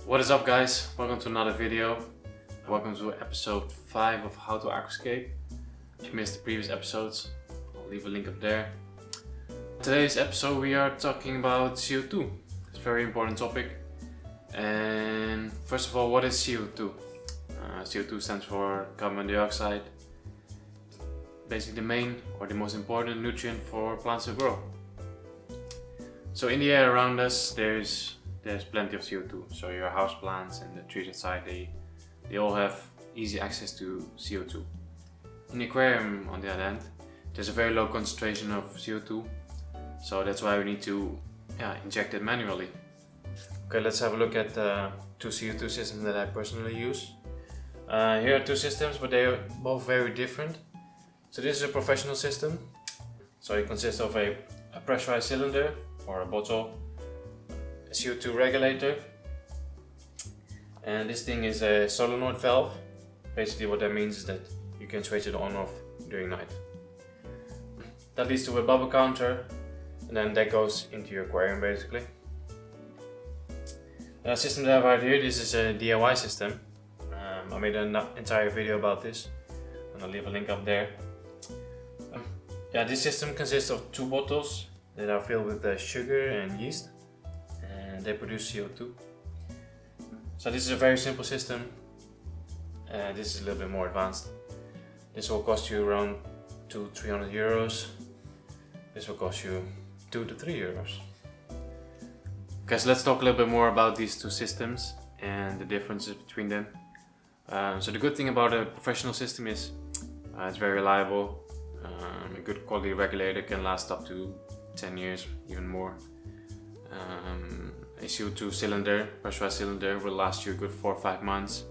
What is up, guys? Welcome to another video. Welcome to episode 5 of How to Aquascape. If you missed the previous episodes, I'll leave a link up there. Today's episode we are talking about CO2. It's a very important topic. And first of all, what is CO2? CO2 stands for carbon dioxide. Basically the main or the most important nutrient for plants to grow. So in the air around us there's plenty of CO2. So your house plants and the trees outside, they all have easy access to CO2. In the aquarium, on the other hand, there's a very low concentration of CO2. So that's why we need to inject it manually. Okay, let's have a look at two CO2 systems that I personally use. Here are two systems, but they are both very different. So this is a professional system. So it consists of a pressurized cylinder or a bottle, a CO2 regulator, and this thing is a solenoid valve. Basically what that means is that you can switch it on or off during night. That leads to a bubble counter, and then that goes into your aquarium basically. The system that I have right here, this is a DIY system. I made an entire video about this and I'll leave a link up there. This system consists of two bottles that are filled with sugar and yeast, and they produce CO2. So this is a very simple system. This is a little bit more advanced. This will cost you around 200-300 euros. This will cost you 2 to 3 euros. Okay, so let's talk a little bit more about these two systems and the differences between them. So the good thing about a professional system is it's very reliable. A good quality regulator can last up to 10 years, even more. A CO2 cylinder, pressurized cylinder, will last you a good 4 or 5 months.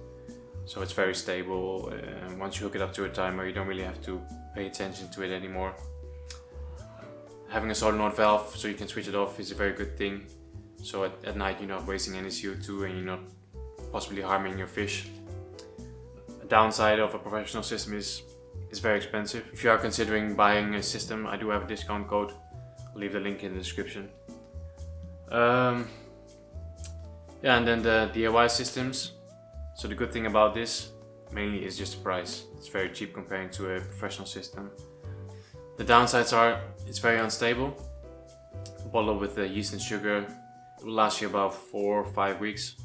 So it's very stable. Once you hook it up to a timer, you don't really have to pay attention to it anymore. Having a solenoid valve so you can switch it off is a very good thing. So at night you're not wasting any CO2 and you're not possibly harming your fish. A downside of a professional system is it's very expensive. If you are considering buying a system, I do have a discount code. I'll leave the link in the description. And then the DIY systems. So the good thing about this mainly is just the price. It's very cheap comparing to a professional system. The downsides are it's very unstable. A bottle with the yeast and sugar will last you about 4 or 5 weeks.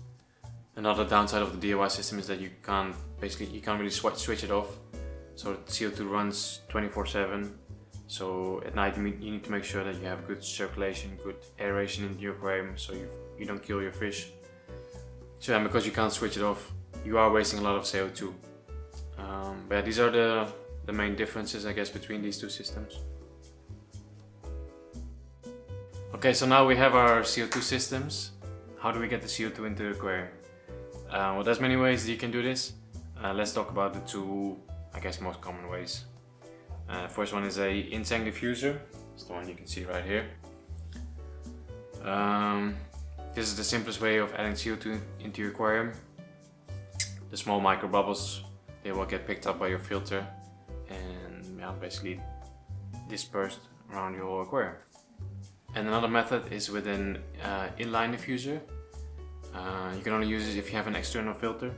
Another downside of the DIY system is that you can't really switch it off. So the CO2 runs 24/7. So at night you need to make sure that you have good circulation, good aeration in your aquarium, so you don't kill your fish. So because you can't switch it off, you are wasting a lot of CO2. But these are the main differences, I guess, between these two systems. Okay, so now we have our CO2 systems. How do we get the CO2 into the aquarium? Well, there's many ways that you can do this. Let's talk about the two, I guess, most common ways. First one is a in-tank diffuser. It's the one you can see right here. This is the simplest way of adding CO2 into your aquarium. The small micro bubbles, they will get picked up by your filter and basically dispersed around your whole aquarium. And another method is with an inline diffuser. You can only use it if you have an external filter.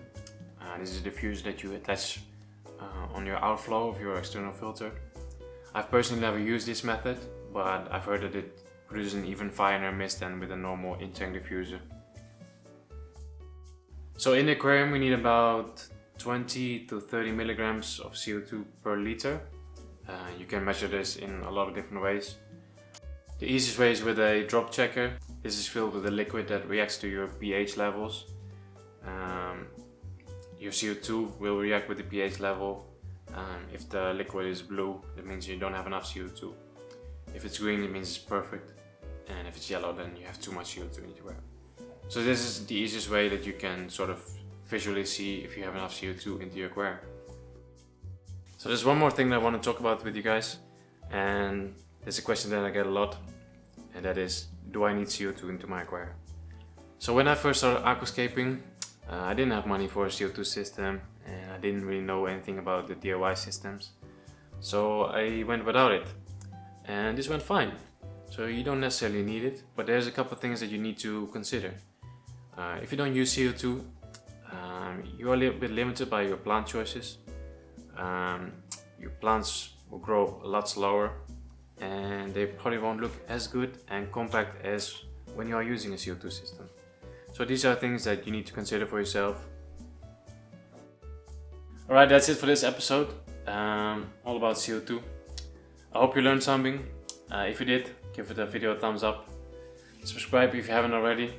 This is a diffuser that you attach on your outflow of your external filter. I've personally never used this method, but I've heard that it produces an even finer mist than with a normal in-tank diffuser. So in the aquarium we need about 20 to 30 milligrams of CO2 per liter. You can measure this in a lot of different ways. The easiest way is with a drop checker. This is filled with a liquid that reacts to your pH levels. Your CO2 will react with the pH level. If the liquid is blue, that means you don't have enough CO2. If it's green, it means it's perfect. And if it's yellow, then you have too much CO2 in your aquarium. So this is the easiest way that you can sort of visually see if you have enough CO2 into your aquarium. So there's one more thing that I want to talk about with you guys. And it's a question that I get a lot. And that is, do I need CO2 into my aquarium? So when I first started aquascaping, I didn't have money for a CO2 system and I didn't really know anything about the DIY systems. So I went without it and this went fine. So you don't necessarily need it, but there's a couple of things that you need to consider. If you don't use CO2, you are a little bit limited by your plant choices. Your plants will grow a lot slower, and they probably won't look as good and compact as when you are using a CO2 system. So these are things that you need to consider for yourself. Alright, that's it for this episode, all about CO2. I hope you learned something. If you did, give the video a thumbs up. Subscribe if you haven't already.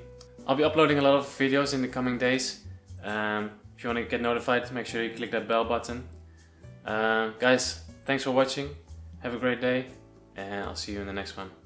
I'll be uploading a lot of videos in the coming days. If you want to get notified, make sure you click that bell button. Guys, thanks for watching. Have a great day, and I'll see you in the next one.